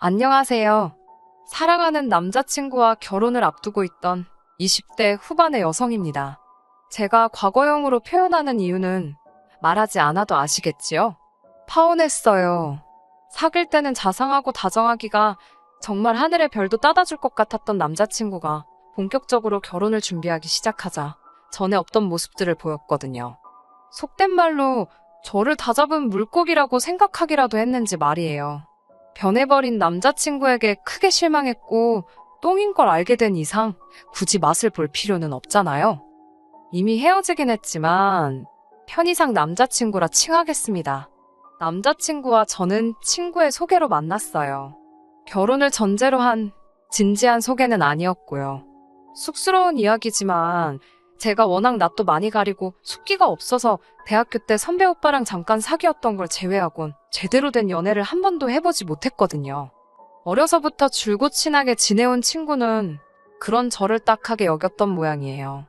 안녕하세요. 사랑하는 남자친구와 결혼을 앞두고 있던 20대 후반의 여성입니다. 제가 과거형으로 표현하는 이유는 말하지 않아도 아시겠지요? 파혼했어요. 사귈 때는 자상하고 다정하기가 정말 하늘의 별도 따다줄 것 같았던 남자친구가 본격적으로 결혼을 준비하기 시작하자 전에 없던 모습들을 보였거든요. 속된 말로 저를 다잡은 물고기라고 생각하기라도 했는지 말이에요. 변해버린 남자친구에게 크게 실망했고 똥인 걸 알게 된 이상 굳이 맛을 볼 필요는 없잖아요. 이미 헤어지긴 했지만 편의상 남자친구라 칭하겠습니다. 남자친구와 저는 친구의 소개로 만났어요. 결혼을 전제로 한 진지한 소개는 아니었고요. 쑥스러운 이야기지만 제가 워낙 낯도 많이 가리고 숫기가 없어서 대학교 때 선배 오빠랑 잠깐 사귀었던 걸 제외하곤 제대로 된 연애를 한 번도 해보지 못했거든요. 어려서부터 줄곧 친하게 지내온 친구는 그런 저를 딱하게 여겼던 모양이에요.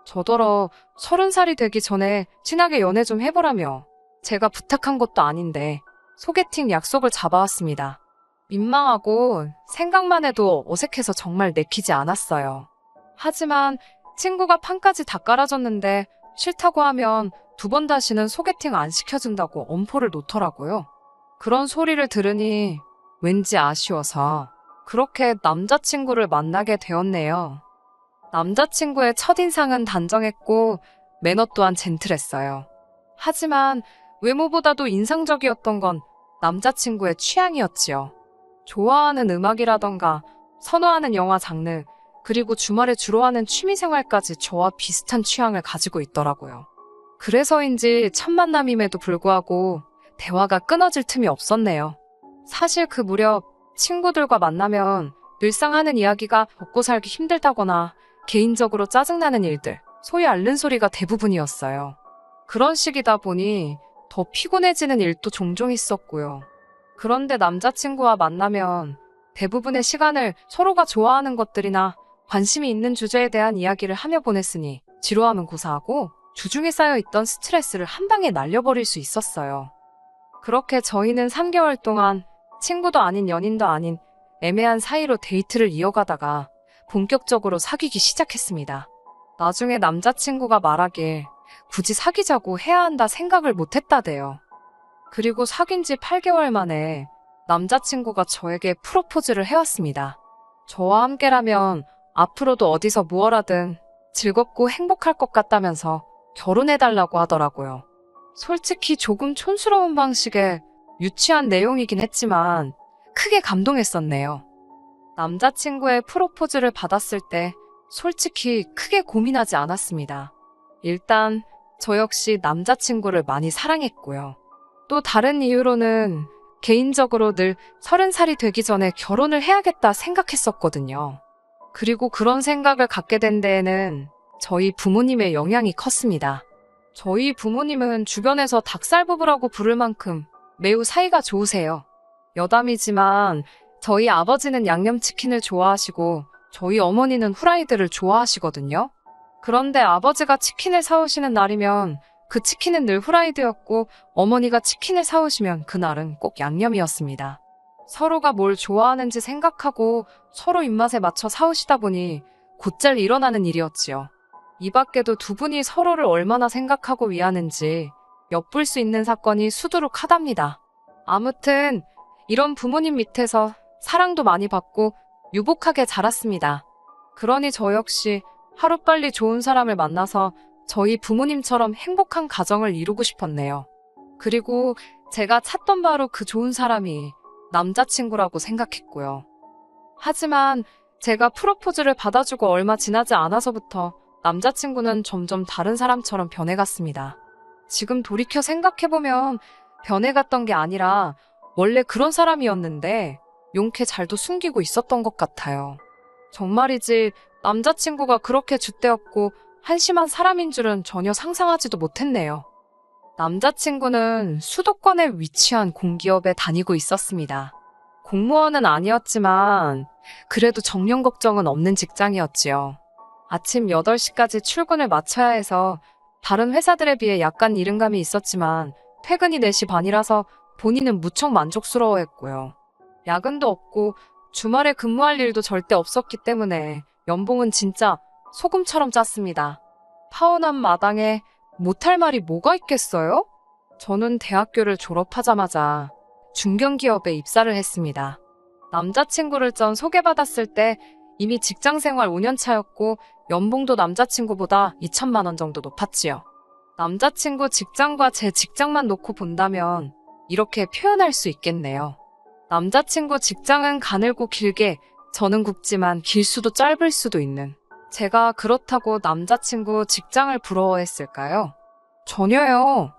저더러 30살이 되기 전에 친하게 연애 좀 해보라며 제가 부탁한 것도 아닌데 소개팅 약속을 잡아왔습니다. 민망하고 생각만 해도 어색해서 정말 내키지 않았어요. 하지만 친구가 판까지 다 깔아줬는데 싫다고 하면 두 번 다시는 소개팅 안 시켜준다고 엄포를 놓더라고요. 그런 소리를 들으니 왠지 아쉬워서 그렇게 남자친구를 만나게 되었네요. 남자친구의 첫인상은 단정했고 매너 또한 젠틀했어요. 하지만 외모보다도 인상적이었던 건 남자친구의 취향이었지요. 좋아하는 음악이라던가 선호하는 영화 장르, 그리고 주말에 주로 하는 취미생활까지 저와 비슷한 취향을 가지고 있더라고요. 그래서인지 첫 만남임에도 불구하고 대화가 끊어질 틈이 없었네요. 사실 그 무렵 친구들과 만나면 늘상 하는 이야기가 먹고 살기 힘들다거나 개인적으로 짜증나는 일들, 소위 앓는 소리가 대부분이었어요. 그런 시기다 보니 더 피곤해지는 일도 종종 있었고요. 그런데 남자친구와 만나면 대부분의 시간을 서로가 좋아하는 것들이나 관심이 있는 주제에 대한 이야기를 하며 보냈으니 지루함은 고사하고 주중에 쌓여있던 스트레스를 한 방에 날려버릴 수 있었어요. 그렇게 저희는 3개월 동안 친구도 아닌 연인도 아닌 애매한 사이로 데이트를 이어가다가 본격적으로 사귀기 시작했습니다. 나중에 남자친구가 말하길 굳이 사귀자고 해야 한다 생각을 못했다대요. 그리고 사귄 지 8개월 만에 남자친구가 저에게 프로포즈를 해왔습니다. 저와 함께라면 앞으로도 어디서 무엇하든 즐겁고 행복할 것 같다면서 결혼해달라고 하더라고요. 솔직히 조금 촌스러운 방식의 유치한 내용이긴 했지만 크게 감동했었네요. 남자친구의 프로포즈를 받았을 때 솔직히 크게 고민하지 않았습니다. 일단 저 역시 남자친구를 많이 사랑했고요. 또 다른 이유로는 개인적으로 늘 30살이 되기 전에 결혼을 해야겠다 생각했었거든요. 그리고 그런 생각을 갖게 된 데에는 저희 부모님의 영향이 컸습니다. 저희 부모님은 주변에서 닭살 부부라고 부를 만큼 매우 사이가 좋으세요. 여담이지만 저희 아버지는 양념치킨을 좋아하시고 저희 어머니는 후라이드를 좋아하시거든요. 그런데 아버지가 치킨을 사오시는 날이면 그 치킨은 늘 후라이드였고 어머니가 치킨을 사오시면 그날은 꼭 양념이었습니다. 서로가 뭘 좋아하는지 생각하고 서로 입맛에 맞춰 사오시다 보니 곧잘 일어나는 일이었지요. 이 밖에도 두 분이 서로를 얼마나 생각하고 위하는지 엿볼 수 있는 사건이 수두룩하답니다. 아무튼 이런 부모님 밑에서 사랑도 많이 받고 유복하게 자랐습니다. 그러니 저 역시 하루빨리 좋은 사람을 만나서 저희 부모님처럼 행복한 가정을 이루고 싶었네요. 그리고 제가 찾던 바로 그 좋은 사람이 남자친구라고 생각했고요. 하지만 제가 프로포즈를 받아주고 얼마 지나지 않아서부터 남자친구는 점점 다른 사람처럼 변해갔습니다. 지금 돌이켜 생각해보면 변해갔던 게 아니라 원래 그런 사람이었는데 용케 잘도 숨기고 있었던 것 같아요. 정말이지 남자친구가 그렇게 줏대없고 한심한 사람인 줄은 전혀 상상하지도 못했네요. 남자친구는 수도권에 위치한 공기업에 다니고 있었습니다. 공무원은 아니었지만 그래도 정년 걱정은 없는 직장이었지요. 아침 8시까지 출근을 마쳐야 해서 다른 회사들에 비해 약간 이른감이 있었지만 퇴근이 4시 반이라서 본인은 무척 만족스러워했고요. 야근도 없고 주말에 근무할 일도 절대 없었기 때문에 연봉은 진짜 소금처럼 짰습니다. 파혼한 마당에 못할 말이 뭐가 있겠어요? 저는 대학교를 졸업하자마자 중견기업에 입사를 했습니다. 남자친구를 전 소개받았을 때 이미 직장생활 5년 차였고 연봉도 남자친구보다 2천만 원 정도 높았지요. 남자친구 직장과 제 직장만 놓고 본다면 이렇게 표현할 수 있겠네요. 남자친구 직장은 가늘고 길게, 저는 굵지만 길 수도 짧을 수도 있는. 제가 그렇다고 남자친구 직장을 부러워했을까요? 전혀요.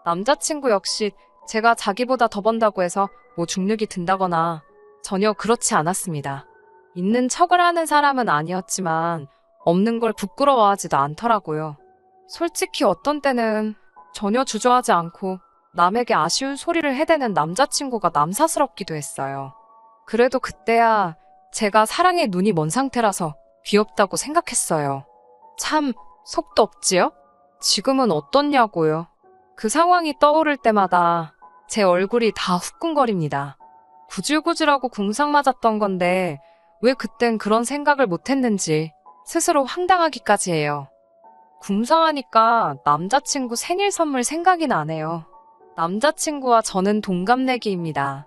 남자친구 역시 제가 자기보다 더 번다고 해서 뭐 중력이 든다거나 전혀 그렇지 않았습니다. 있는 척을 하는 사람은 아니었지만 없는 걸 부끄러워하지도 않더라고요. 솔직히 어떤 때는 전혀 주저하지 않고 남에게 아쉬운 소리를 해대는 남자친구가 남사스럽기도 했어요. 그래도 그때야 제가 사랑에 눈이 먼 상태라서 귀엽다고 생각했어요. 참 속도 없지요? 지금은 어떻냐고요. 그 상황이 떠오를 때마다 제 얼굴이 다 후끈거립니다. 구질구질하고 궁상 맞았던 건데 왜 그땐 그런 생각을 못했는지 스스로 황당하기까지 해요. 궁상하니까 남자친구 생일 선물 생각이 나네요. 남자친구와 저는 동갑내기입니다.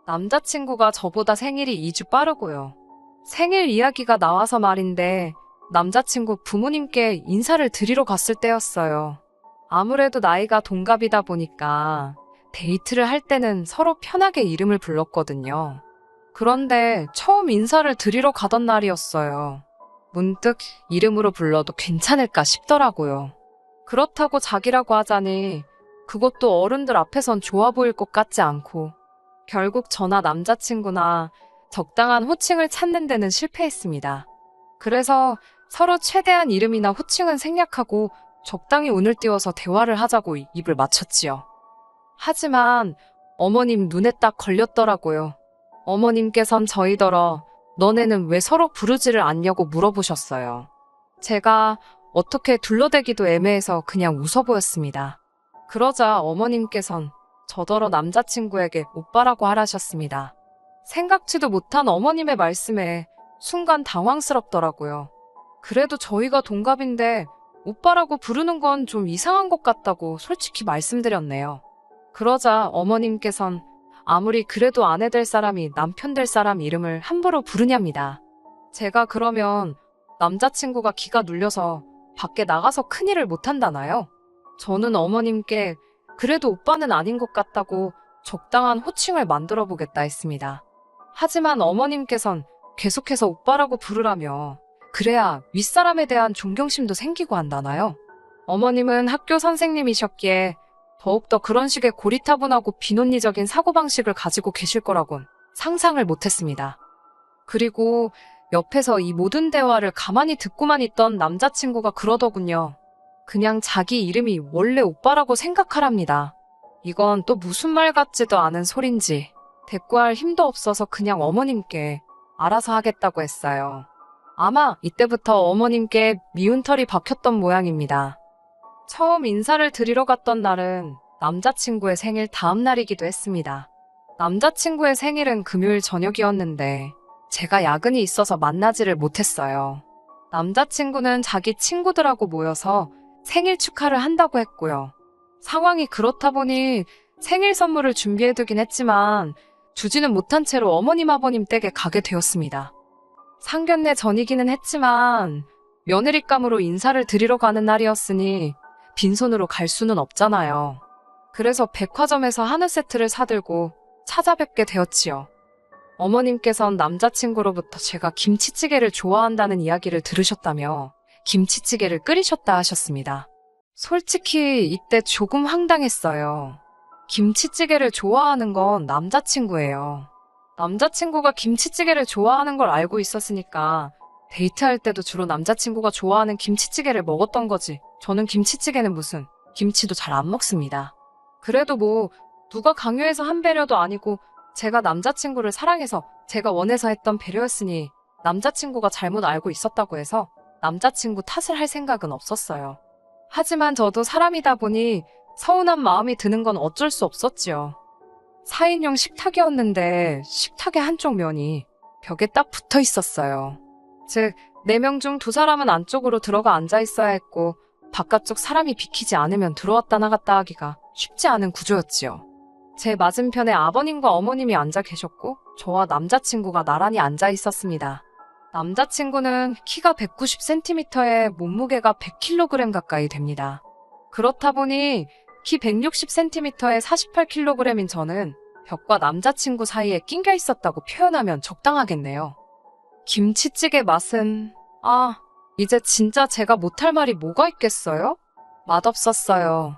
남자친구가 저보다 생일이 2주 빠르고요. 생일 이야기가 나와서 말인데 남자친구 부모님께 인사를 드리러 갔을 때였어요. 아무래도 나이가 동갑이다 보니까 데이트를 할 때는 서로 편하게 이름을 불렀거든요. 그런데 처음 인사를 드리러 가던 날이었어요. 문득 이름으로 불러도 괜찮을까 싶더라고요. 그렇다고 자기라고 하자니 그것도 어른들 앞에선 좋아 보일 것 같지 않고 결국 저나 남자친구나 적당한 호칭을 찾는 데는 실패했습니다. 그래서 서로 최대한 이름이나 호칭은 생략하고 적당히 운을 띄워서 대화를 하자고 입을 맞췄지요. 하지만 어머님 눈에 딱 걸렸더라고요. 어머님께선 저희더러 너네는 왜 서로 부르지를 않냐고 물어보셨어요. 제가 어떻게 둘러대기도 애매해서 그냥 웃어 보였습니다. 그러자 어머님께선 저더러 남자친구에게 오빠라고 하라셨습니다. 생각지도 못한 어머님의 말씀에 순간 당황스럽더라고요. 그래도 저희가 동갑인데 오빠라고 부르는 건 좀 이상한 것 같다고 솔직히 말씀드렸네요. 그러자 어머님께선 아무리 그래도 아내 될 사람이 남편 될 사람 이름을 함부로 부르냐입니다. 제가 그러면 남자친구가 기가 눌려서 밖에 나가서 큰일을 못한다나요? 저는 어머님께 그래도 오빠는 아닌 것 같다고 적당한 호칭을 만들어 보겠다 했습니다. 하지만 어머님께선 계속해서 오빠라고 부르라며 그래야 윗사람에 대한 존경심도 생기고 한다나요? 어머님은 학교 선생님이셨기에 더욱더 그런 식의 고리타분하고 비논리적인 사고방식을 가지고 계실 거라곤 상상을 못했습니다. 그리고 옆에서 이 모든 대화를 가만히 듣고만 있던 남자친구가 그러더군요. 그냥 자기 이름이 원래 오빠라고 생각하랍니다. 이건 또 무슨 말 같지도 않은 소린지 대꾸할 힘도 없어서 그냥 어머님께 알아서 하겠다고 했어요. 아마 이때부터 어머님께 미운 털이 박혔던 모양입니다. 처음 인사를 드리러 갔던 날은 남자친구의 생일 다음 날이기도 했습니다. 남자친구의 생일은 금요일 저녁이었는데 제가 야근이 있어서 만나지를 못했어요. 남자친구는 자기 친구들하고 모여서 생일 축하를 한다고 했고요. 상황이 그렇다 보니 생일 선물을 준비해두긴 했지만 주지는 못한 채로 어머님 아버님 댁에 가게 되었습니다. 상견례 전이기는 했지만 며느리감으로 인사를 드리러 가는 날이었으니 빈손으로 갈 수는 없잖아요. 그래서 백화점에서 한우 세트를 사들고 찾아뵙게 되었지요. 어머님께선 남자친구로부터 제가 김치찌개를 좋아한다는 이야기를 들으셨다며 김치찌개를 끓이셨다 하셨습니다. 솔직히 이때 조금 황당했어요. 김치찌개를 좋아하는 건 남자친구예요. 남자친구가 김치찌개를 좋아하는 걸 알고 있었으니까 데이트할 때도 주로 남자친구가 좋아하는 김치찌개를 먹었던 거지. 저는 김치찌개는 무슨 김치도 잘 안 먹습니다. 그래도 뭐 누가 강요해서 한 배려도 아니고 제가 남자친구를 사랑해서 제가 원해서 했던 배려였으니 남자친구가 잘못 알고 있었다고 해서 남자친구 탓을 할 생각은 없었어요. 하지만 저도 사람이다 보니 서운한 마음이 드는 건 어쩔 수 없었지요. 4인용 식탁이었는데 식탁의 한쪽 면이 벽에 딱 붙어 있었어요. 즉, 4명 중 2사람은 안쪽으로 들어가 앉아 있어야 했고 바깥쪽 사람이 비키지 않으면 들어왔다 나갔다 하기가 쉽지 않은 구조였지요. 제 맞은편에 아버님과 어머님이 앉아 계셨고 저와 남자친구가 나란히 앉아 있었습니다. 남자친구는 키가 190cm에 몸무게가 100kg 가까이 됩니다. 그렇다 보니 키 160cm에 48kg인 저는 벽과 남자친구 사이에 낑겨 있었다고 표현하면 적당하겠네요. 김치찌개 맛은, 이제 진짜 제가 못할 말이 뭐가 있겠어요? 맛없었어요.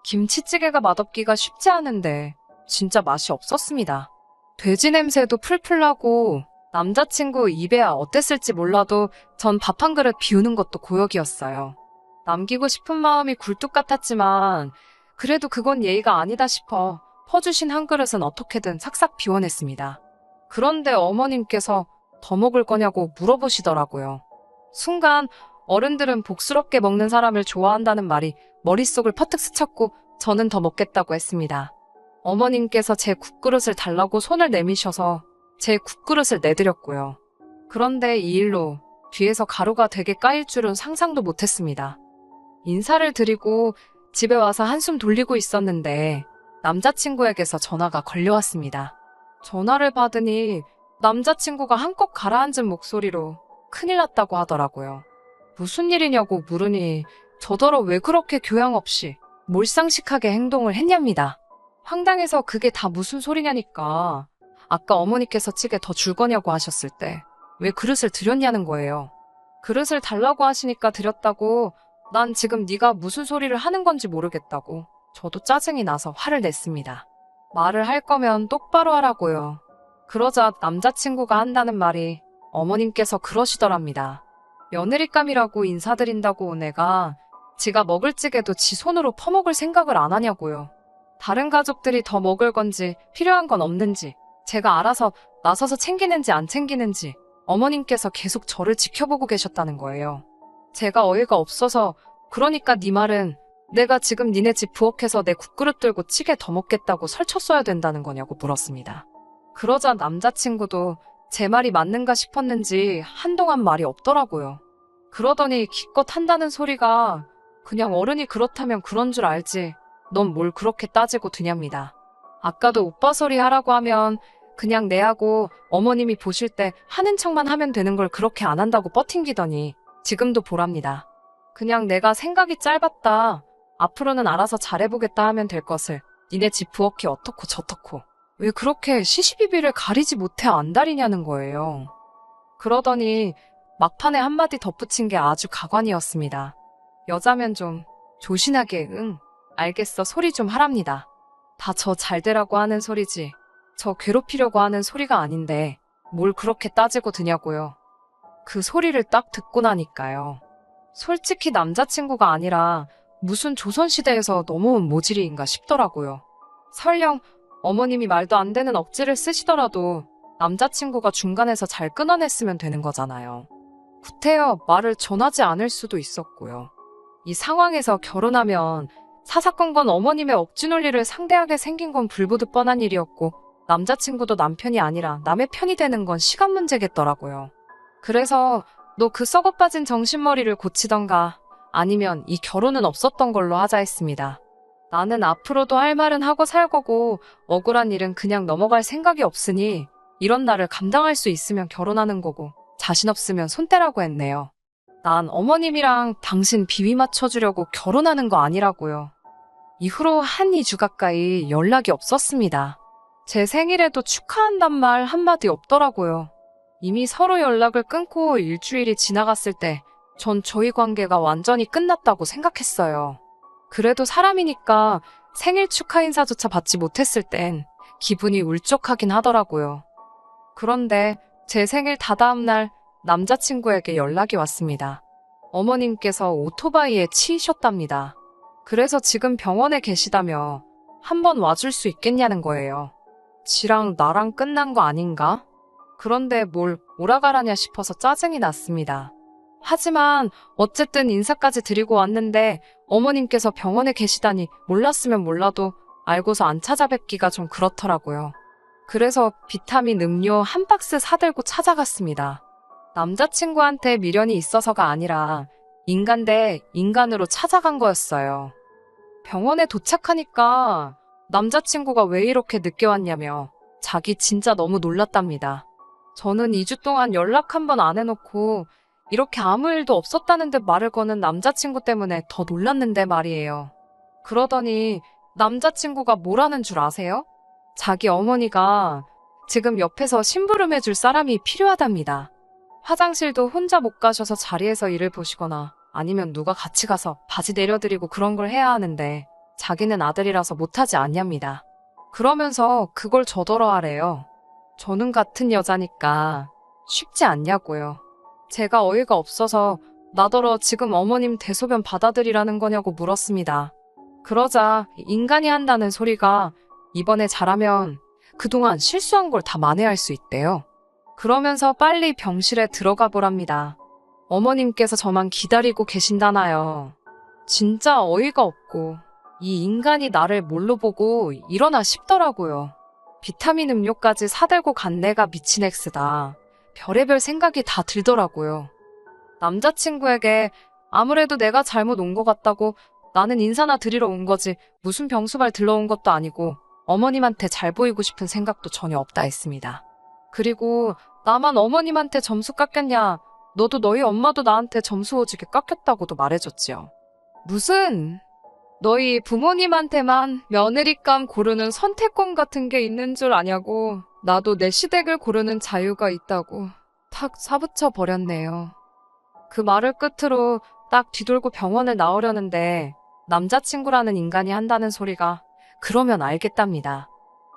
김치찌개가 맛없기가 쉽지 않은데 진짜 맛이 없었습니다. 돼지 냄새도 풀풀 나고 남자친구 입에야 어땠을지 몰라도 전 밥 한 그릇 비우는 것도 고역이었어요. 남기고 싶은 마음이 굴뚝 같았지만 그래도 그건 예의가 아니다 싶어 퍼주신 한 그릇은 어떻게든 싹싹 비워냈습니다. 그런데 어머님께서 더 먹을 거냐고 물어보시더라고요. 순간 어른들은 복스럽게 먹는 사람을 좋아한다는 말이 머릿속을 퍼뜩 스쳤고 저는 더 먹겠다고 했습니다. 어머님께서 제 국그릇을 달라고 손을 내미셔서 제 국그릇을 내드렸고요. 그런데 이 일로 뒤에서 가루가 되게 까일 줄은 상상도 못했습니다. 인사를 드리고 집에 와서 한숨 돌리고 있었는데 남자친구에게서 전화가 걸려왔습니다. 전화를 받으니 남자친구가 한껏 가라앉은 목소리로 큰일 났다고 하더라고요. 무슨 일이냐고 물으니 저더러 왜 그렇게 교양 없이 몰상식하게 행동을 했냐입니다. 황당해서 그게 다 무슨 소리냐니까 아까 어머니께서 찌개 더 줄 거냐고 하셨을 때 왜 그릇을 드렸냐는 거예요. 그릇을 달라고 하시니까 드렸다고 난 지금 네가 무슨 소리를 하는 건지 모르겠다고 저도 짜증이 나서 화를 냈습니다. 말을 할 거면 똑바로 하라고요. 그러자 남자친구가 한다는 말이 어머님께서 그러시더랍니다. 며느리감이라고 인사드린다고 온 애가 지가 먹을 찌개도 지 손으로 퍼먹을 생각을 안 하냐고요. 다른 가족들이 더 먹을 건지 필요한 건 없는지 제가 알아서 나서서 챙기는지 안 챙기는지 어머님께서 계속 저를 지켜보고 계셨다는 거예요. 제가 어이가 없어서 그러니까 네 말은 내가 지금 니네 집 부엌에서 내 국그릇 들고 찌개 더 먹겠다고 설쳤어야 된다는 거냐고 물었습니다. 그러자 남자친구도 제 말이 맞는가 싶었는지 한동안 말이 없더라고요. 그러더니 기껏 한다는 소리가 그냥 어른이 그렇다면 그런 줄 알지 넌 뭘 그렇게 따지고 드냐입니다. 아까도 오빠 소리 하라고 하면 그냥 내하고 어머님이 보실 때 하는 척만 하면 되는 걸 그렇게 안 한다고 뻗팅기더니 지금도 보랍니다. 그냥 내가 생각이 짧았다. 앞으로는 알아서 잘해보겠다 하면 될 것을 니네 집 부엌이 어떻고 저떻고 왜 그렇게 시시비비를 가리지 못해 안달이냐는 거예요. 그러더니 막판에 한마디 덧붙인 게 아주 가관이었습니다. 여자면 좀 조신하게 알겠어 소리 좀 하랍니다. 다 저 잘되라고 하는 소리지 저 괴롭히려고 하는 소리가 아닌데 뭘 그렇게 따지고 드냐고요. 그 소리를 딱 듣고 나니까요. 솔직히 남자친구가 아니라 무슨 조선시대에서 넘어온 모질이인가 싶더라고요. 설령 어머님이 말도 안 되는 억지를 쓰시더라도 남자친구가 중간에서 잘 끊어냈으면 되는 거잖아요. 구태여 말을 전하지 않을 수도 있었고요. 이 상황에서 결혼하면 사사건건 어머님의 억지 논리를 상대하게 생긴 건 불보듯 뻔한 일이었고 남자친구도 남편이 아니라 남의 편이 되는 건 시간 문제겠더라고요. 그래서 너 그 썩어빠진 정신머리를 고치던가 아니면 이 결혼은 없었던 걸로 하자 했습니다. 나는 앞으로도 할 말은 하고 살 거고 억울한 일은 그냥 넘어갈 생각이 없으니 이런 나를 감당할 수 있으면 결혼하는 거고 자신 없으면 손 떼라고 했네요. 난 어머님이랑 당신 비위 맞춰주려고 결혼하는 거 아니라고요. 이후로 한 2주 가까이 연락이 없었습니다. 제 생일에도 축하한단 말 한마디 없더라고요. 이미 서로 연락을 끊고 일주일이 지나갔을 때 전 저희 관계가 완전히 끝났다고 생각했어요. 그래도 사람이니까 생일 축하 인사조차 받지 못했을 땐 기분이 울적하긴 하더라고요. 그런데 제 생일 다다음 날 남자친구에게 연락이 왔습니다. 어머님께서 오토바이에 치이셨답니다. 그래서 지금 병원에 계시다며 한번 와줄 수 있겠냐는 거예요. 지랑 나랑 끝난 거 아닌가? 그런데 뭘 오라가라냐 싶어서 짜증이 났습니다. 하지만 어쨌든 인사까지 드리고 왔는데 어머님께서 병원에 계시다니 몰랐으면 몰라도 알고서 안 찾아뵙기가 좀 그렇더라고요. 그래서 비타민 음료 한 박스 사들고 찾아갔습니다. 남자친구한테 미련이 있어서가 아니라 인간 대 인간으로 찾아간 거였어요. 병원에 도착하니까 남자친구가 왜 이렇게 늦게 왔냐며 자기 진짜 너무 놀랐답니다. 저는 2주 동안 연락 한 번 안 해놓고 이렇게 아무 일도 없었다는데 말을 거는 남자친구 때문에 더 놀랐는데 말이에요. 그러더니 남자친구가 뭐라는 줄 아세요? 자기 어머니가 지금 옆에서 심부름해줄 사람이 필요하답니다. 화장실도 혼자 못 가셔서 자리에서 일을 보시거나 아니면 누가 같이 가서 바지 내려드리고 그런 걸 해야 하는데 자기는 아들이라서 못하지 않냐입니다. 그러면서 그걸 저더러 하래요. 저는 같은 여자니까 쉽지 않냐고요. 제가 어이가 없어서 나더러 지금 어머님 대소변 받아들이라는 거냐고 물었습니다. 그러자 인간이 한다는 소리가 이번에 잘하면 그동안 실수한 걸 다 만회할 수 있대요. 그러면서 빨리 병실에 들어가 보랍니다. 어머님께서 저만 기다리고 계신다나요. 진짜 어이가 없고 이 인간이 나를 뭘로 보고 이러나 싶더라고요. 비타민 음료까지 사들고 간 내가 미친 엑스다. 별의별 생각이 다 들더라고요. 남자친구에게 아무래도 내가 잘못 온 것 같다고 나는 인사나 드리러 온 거지 무슨 병수발 들러온 것도 아니고 어머님한테 잘 보이고 싶은 생각도 전혀 없다 했습니다. 그리고 나만 어머님한테 점수 깎였냐? 너도 너희 엄마도 나한테 점수 오지게 깎였다고도 말해줬지요. 무슨 너희 부모님한테만 며느리감 고르는 선택권 같은 게 있는 줄 아냐고. 나도 내 시댁을 고르는 자유가 있다고 탁 사붙여 버렸네요. 그 말을 끝으로 딱 뒤돌고 병원을 나오려는데 남자친구라는 인간이 한다는 소리가 그러면 알겠답니다.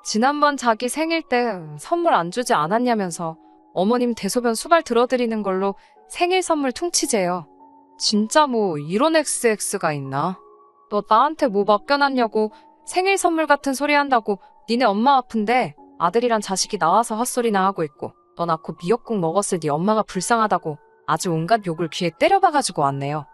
지난번 자기 생일 때 선물 안 주지 않았냐면서 어머님 대소변 수발 들어드리는 걸로 생일 선물 퉁치재요. 진짜 뭐 이런 XX가 있나? 너 나한테 뭐 맡겨놨냐고 생일 선물 같은 소리 한다고 니네 엄마 아픈데 아들이란 자식이 나와서 헛소리나 하고 있고 너 낳고 미역국 먹었을 네 엄마가 불쌍하다고 아주 온갖 욕을 귀에 때려박아주고 왔네요.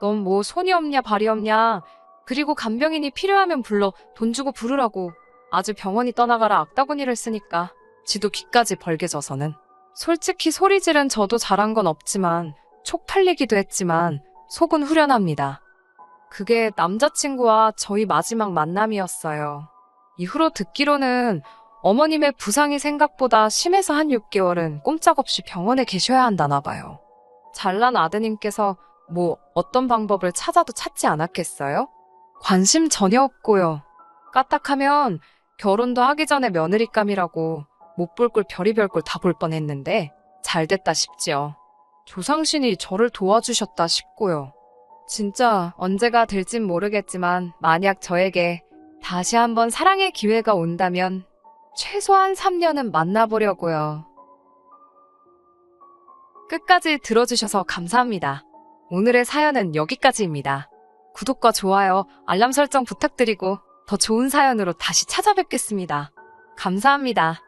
넌 뭐 손이 없냐 발이 없냐. 그리고 간병인이 필요하면 불러 돈 주고 부르라고. 아주 병원이 떠나가라 악다구니를 쓰니까 지도 귀까지 벌게져서는. 솔직히 소리 지른 저도 잘한 건 없지만 쪽팔리기도 했지만 속은 후련합니다. 그게 남자친구와 저희 마지막 만남이었어요. 이후로 듣기로는 어머님의 부상이 생각보다 심해서 한 6개월은 꼼짝없이 병원에 계셔야 한다나 봐요. 잘난 아드님께서 뭐 어떤 방법을 찾아도 찾지 않았겠어요? 관심 전혀 없고요. 까딱하면 결혼도 하기 전에 며느리감이라고 못 볼 걸 별의별 걸 다 볼 뻔했는데 잘 됐다 싶지요. 조상신이 저를 도와주셨다 싶고요. 진짜 언제가 될진 모르겠지만 만약 저에게 다시 한번 사랑의 기회가 온다면 최소한 3년은 만나보려고요. 끝까지 들어주셔서 감사합니다. 오늘의 사연은 여기까지입니다. 구독과 좋아요, 알람 설정 부탁드리고 더 좋은 사연으로 다시 찾아뵙겠습니다. 감사합니다.